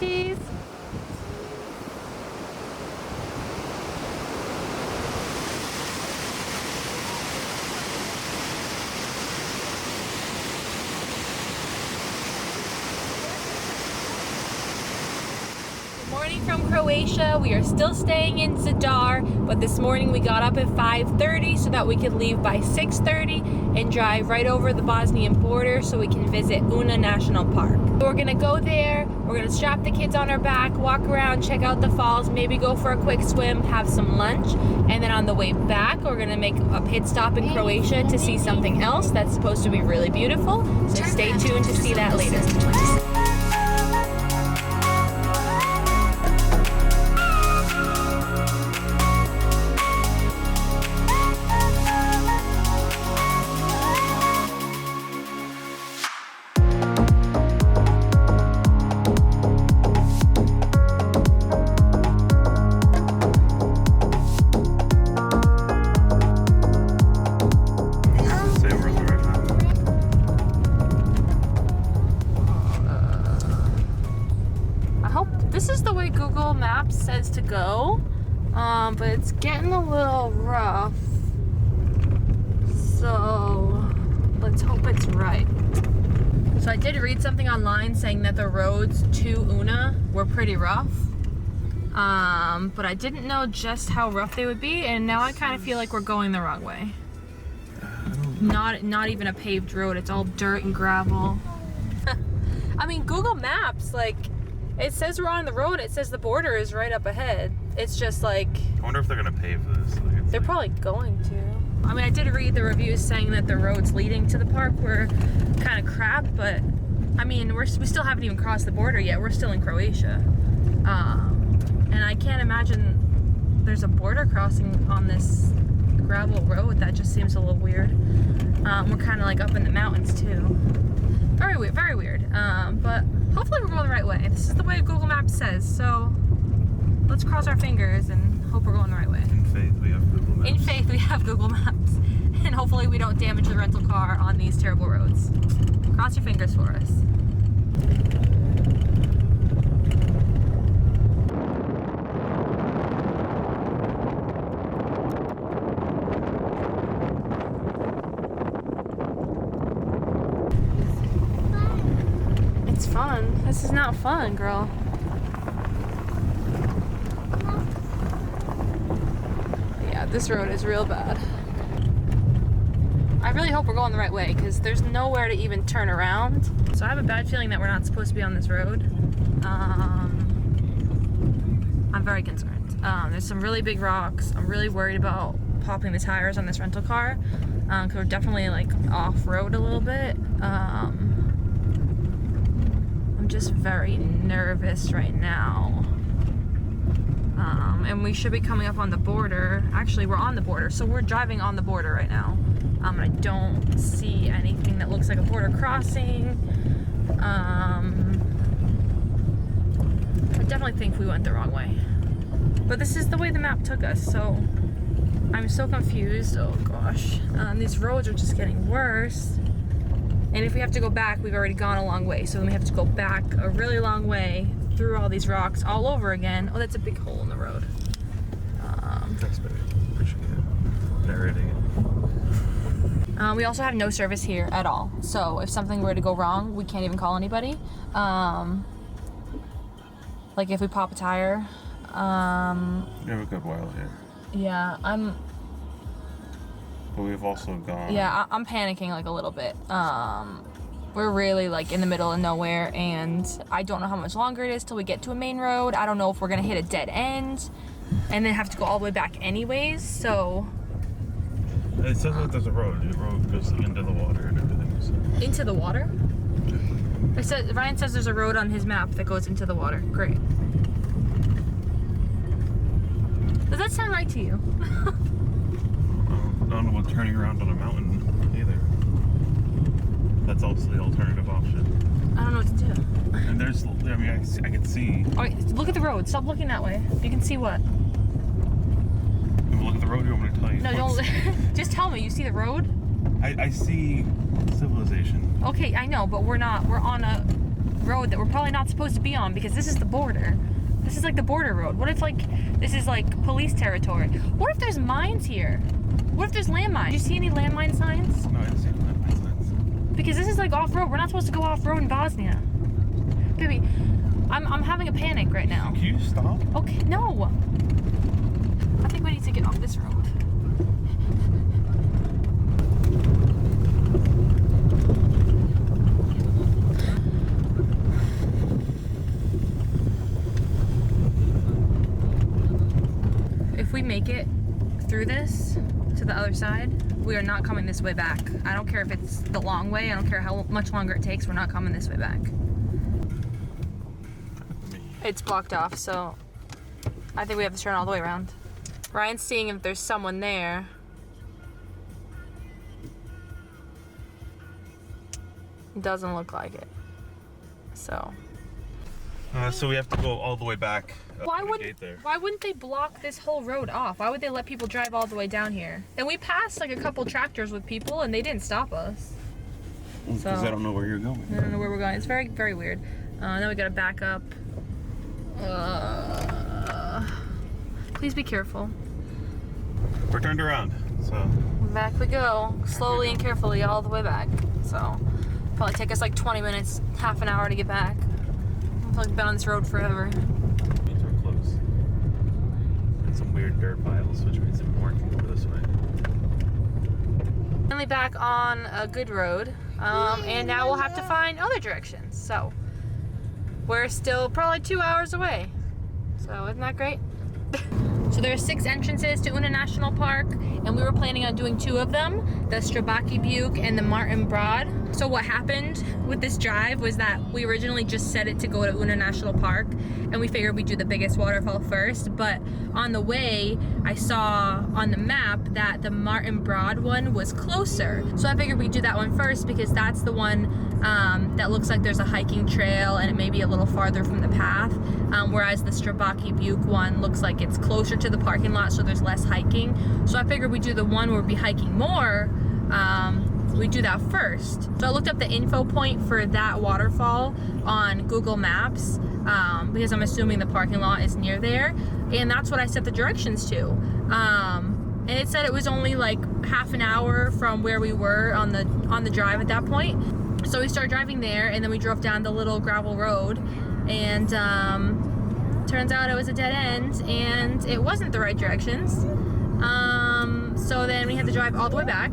cheese. Morning from Croatia. We are still staying in Zadar, but this morning we got up at 5:30 so that we could leave by 6:30 and drive right over the Bosnian border so we can visit Una National Park. So we're gonna go there, we're gonna strap the kids on our back, walk around, check out the falls, maybe go for a quick swim, have some lunch, and then on the way back we're gonna make a pit stop in Croatia to see something else that's supposed to be really beautiful. So stay tuned to see that later. Google Maps says to go, but it's getting a little rough, so let's hope it's right. So I did read something online saying that the roads to Una were pretty rough, but I didn't know just how rough they would be, and now I kind of feel like we're going the wrong way. Not even a paved road, it's all dirt and gravel. I mean, Google Maps, like, it says we're on the road. It says the border is right up ahead. It's just like... I wonder if they're going to pave this. Like, they're probably going to. I mean, I did read the reviews saying that the roads leading to the park were kind of crap, but I mean, we still haven't even crossed the border yet. We're still in Croatia. And I can't imagine there's a border crossing on this gravel road. That just seems a little weird. We're kind of like up in the mountains too. Very weird, very weird. But hopefully we're going the right way. This is the way Google Maps says, so let's cross our fingers and hope we're going the right way. In faith, we have Google Maps. In faith, we have Google Maps. And hopefully we don't damage the rental car on these terrible roads. Cross your fingers for us. It's fun. This is not fun, girl. Yeah, this road is real bad. I really hope we're going the right way because there's nowhere to even turn around. So I have a bad feeling that we're not supposed to be on this road. I'm very concerned. There's some really big rocks. I'm really worried about popping the tires on this rental car because we're definitely like off-road a little bit. I'm just very nervous right now. And we should be coming up on the border. Actually, we're on the border, so we're driving on the border right now. And I don't see anything that looks like a border crossing. I definitely think we went the wrong way. But this is the way the map took us, so I'm so confused. Oh gosh. These roads are just getting worse. And if we have to go back, we've already gone a long way. So then we have to go back a really long way through all these rocks all over again. Oh, that's a big hole in the road. Thanks, baby. Appreciate it. Narrating it. We also have no service here at all. So if something were to go wrong, we can't even call anybody. Like if we pop a tire. You have a good while here. Yeah, But we've also gone... Yeah, I'm panicking like a little bit. We're really like in the middle of nowhere, and I don't know how much longer it is till we get to a main road. I don't know if we're gonna hit a dead end and then have to go all the way back anyways, so... It says that there's a road. The road goes into the water and everything. So. Into the water? Ryan says there's a road on his map that goes into the water. Great. Does that sound right to you? I don't know about turning around on a mountain either. That's also the alternative option. I don't know what to do. And there's, I mean, I can see. All right, look at the road. Stop looking that way. You can see what? You look at the road, you want me to tell you? No, don't. Just tell me. You see the road? I see civilization. Okay, I know, but we're not. We're on a road that we're probably not supposed to be on because this is the border. This is like the border road. What if like this is like police territory? What if there's mines here? What if there's landmines? Do you see any landmine signs? No, I didn't see landmine signs. Because this is like off-road. We're not supposed to go off-road in Bosnia. Baby, I'm having a panic right now. Can you stop? Okay, no. I think we need to get off this road. If we make it through this to the other side, we are not coming this way back. I don't care if it's the long way. I don't care how much longer it takes. We're not coming this way back. It's blocked off, so I think we have to turn all the way around. Ryan's seeing if there's someone there. Doesn't look like it. So we have to go all the way back. why wouldn't they block this whole road off? Why would they let people drive all the way down here? And we passed like a couple tractors with people and they didn't stop us. Because I don't know where you're going. I don't know where we're going. It's very, very weird. Then we gotta back up. Please be careful. We're turned around, so. Back we go, slowly and carefully all the way back. So, probably take us like 20 minutes, half an hour to get back. I've like been on this road forever. Means we're close. And some weird dirt piles, which means it more can go this way. Finally back on a good road, and now we'll have to find other directions. So, we're still probably 2 hours away. So, isn't that great? So there are 6 entrances to Una National Park, and we were planning on doing 2 of them, the Štrbački Buk and the Martin Broad. So what happened with this drive was that we originally just set it to go to Una National Park, and we figured we'd do the biggest waterfall first, but on the way, I saw on the map that the Martin Broad one was closer. So I figured we'd do that one first because that's the one that looks like there's a hiking trail and it may be a little farther from the path, whereas the Štrbački Buk one looks like it's closer to the parking lot, so there's less hiking. So I figured we'd do the one where we'd be hiking more, we do that first. So I looked up the info point for that waterfall on Google Maps, because I'm assuming the parking lot is near there, and that's what I set the directions to. And it said it was only like half an hour from where we were on the drive at that point. So we started driving there, and then we drove down the little gravel road, and turns out it was a dead end, and it wasn't the right directions. So then we had to drive all the way back.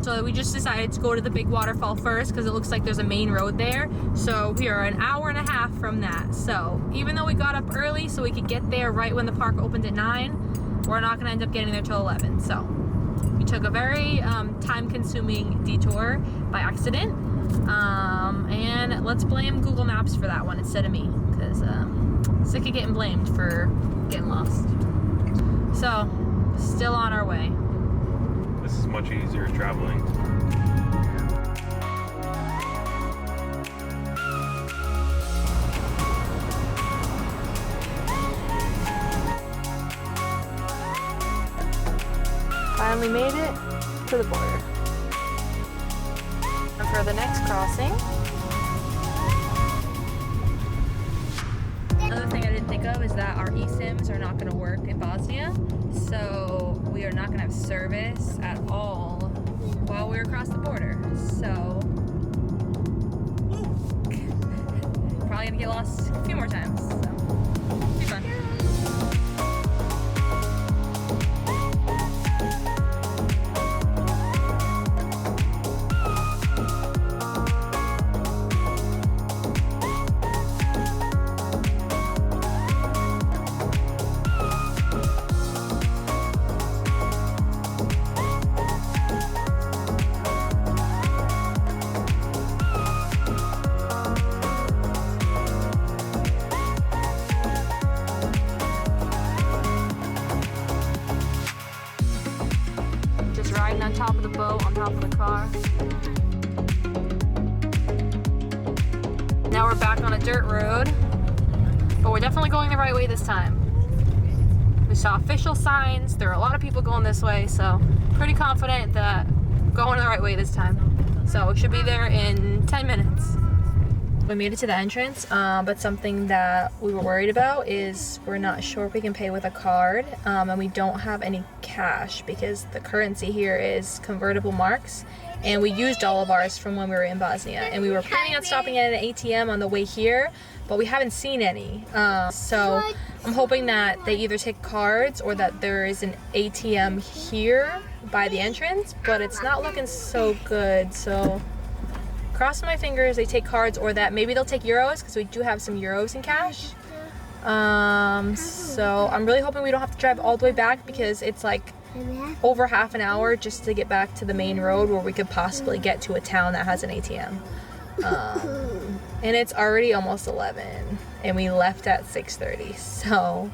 So we just decided to go to the big waterfall first because it looks like there's a main road there. So we are an hour and a half from that. So even though we got up early so we could get there right when the park opened at 9, we're not gonna end up getting there till 11. So we took a very time-consuming detour by accident. And let's blame Google Maps for that one instead of me, because sick of getting blamed for getting lost. So, still on our way. This is much easier traveling. Finally made it to the border. And for the next crossing, another thing I didn't think of is that our eSIMs are not going to work in Bosnia, so we are not going to have service at all while we're across the border. So probably going to get lost a few more times. So be fun. Riding on top of the boat, on top of the car. Now we're back on a dirt road, but we're definitely going the right way this time. We saw official signs, there are a lot of people going this way, so pretty confident that we're going the right way this time. So we should be there in 10 minutes. We made it to the entrance, but something that we were worried about is we're not sure if we can pay with a card, and we don't have any cash because the currency here is convertible marks, and we used all of ours from when we were in Bosnia, and we were planning on stopping at an ATM on the way here, but we haven't seen any. So I'm hoping that they either take cards or that there is an ATM here by the entrance, but it's not looking so good. So crossing my fingers they take cards, or that maybe they'll take euros because we do have some euros in cash. So I'm really hoping we don't have to drive all the way back because it's like over half an hour just to get back to the main road where we could possibly get to a town that has an ATM. And it's already almost 11 and we left at 6:30, so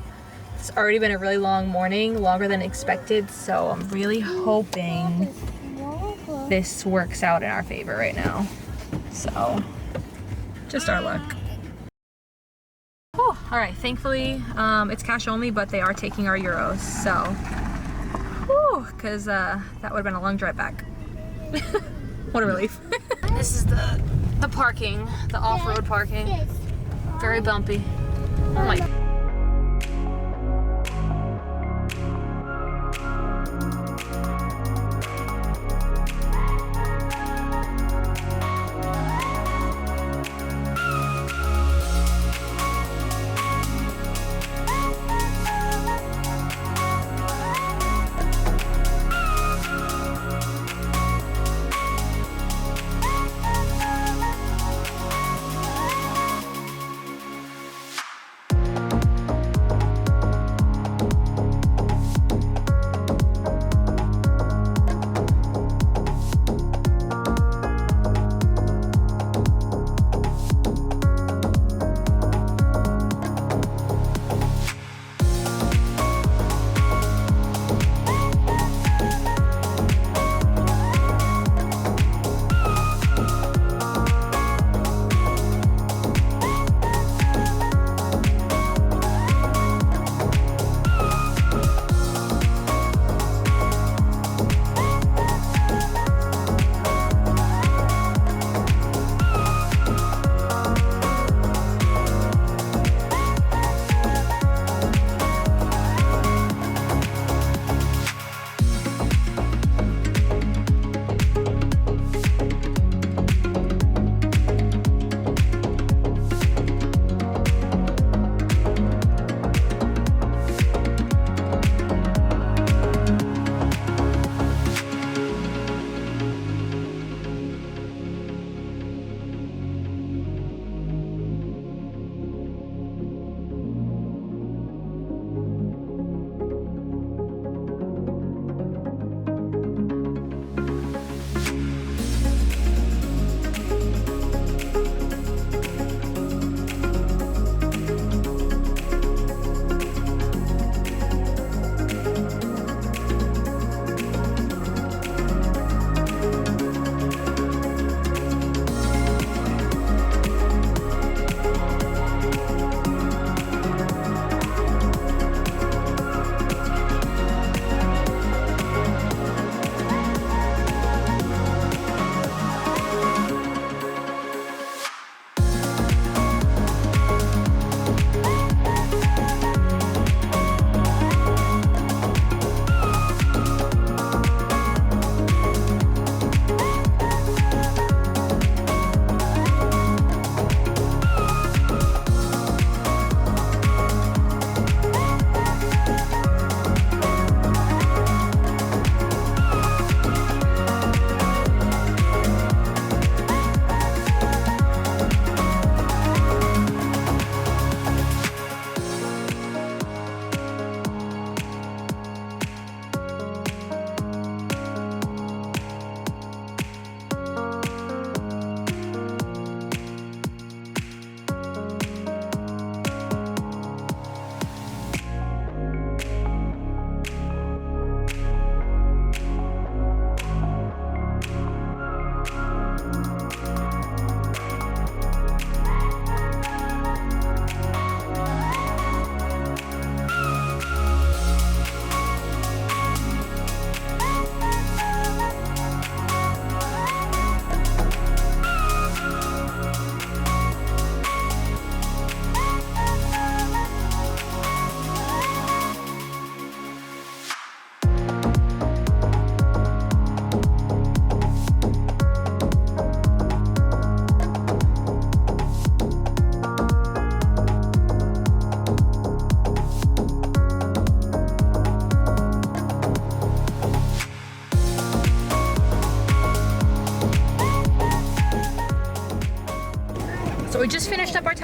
it's already been a really long morning, longer than expected, so I'm really hoping this works out in our favor right now. So just our luck. Oh, all right, thankfully it's cash only, but they are taking our euros, so because that would have been a long drive back. What a relief. This is the parking, the off-road parking. Very bumpy. Oh my.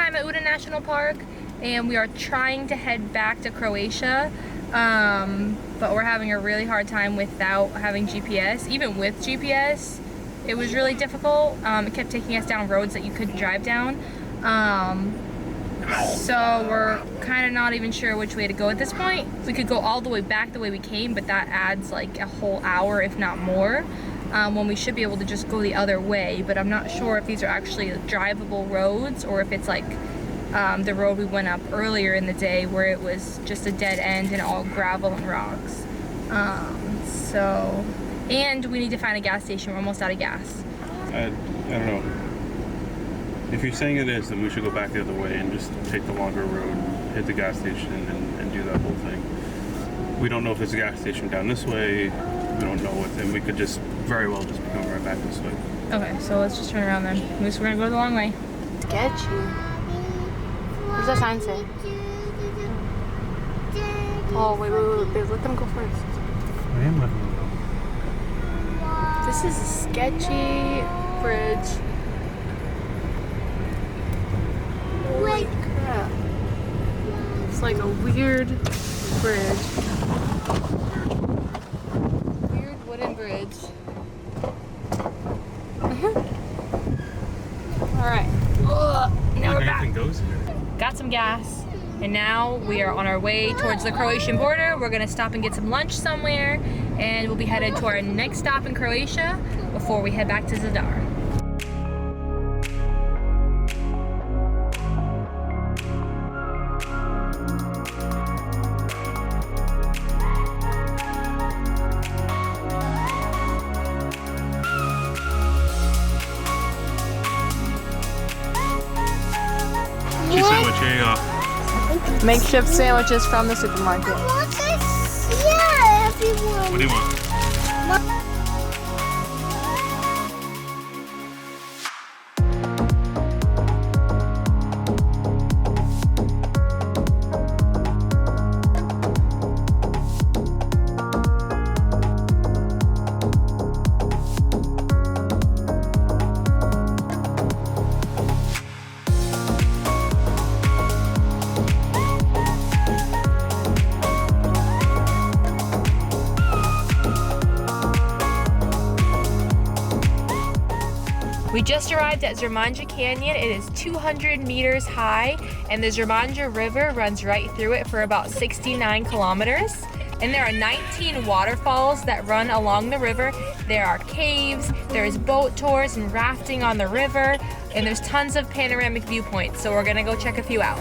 time at Uda National Park, and we are trying to head back to Croatia, but we're having a really hard time without having GPS. Even with GPS, it was really difficult. It kept taking us down roads that you couldn't drive down. So we're kind of not even sure which way to go at this point. We could go all the way back the way we came, but that adds like a whole hour, if not more, when we should be able to just go the other way. But I'm not sure if these are actually drivable roads or if it's like the road we went up earlier in the day where it was just a dead end and all gravel and rocks. And we need to find a gas station. We're almost out of gas. I don't know. If you're saying it is, then we should go back the other way and just take the longer road, hit the gas station, and do that whole thing. We don't know if there's a gas station down this way. We don't know what's in. We could just very well just be going right back this way. Okay, so let's just turn around then. At least we're gonna go the long way. Sketchy. What does that sign say? Oh, wait, babe, let them go first. I am letting them go. This is a sketchy bridge. Holy crap. It's like a weird bridge. Weird wooden bridge. Alright. Now we're back. Anything goes here. Got some gas. And now we are on our way towards the Croatian border. We're gonna stop and get some lunch somewhere, and we'll be headed to our next stop in Croatia before we head back to Zadar. She sandwich, here you go. Makeshift sandwiches from the supermarket. What do you want? We just arrived at Zrmanje Canyon. It is 200 meters high, and the Zrmanje River runs right through it for about 69 kilometers. And there are 19 waterfalls that run along the river. There are caves, there's boat tours and rafting on the river, and there's tons of panoramic viewpoints, so we're gonna go check a few out.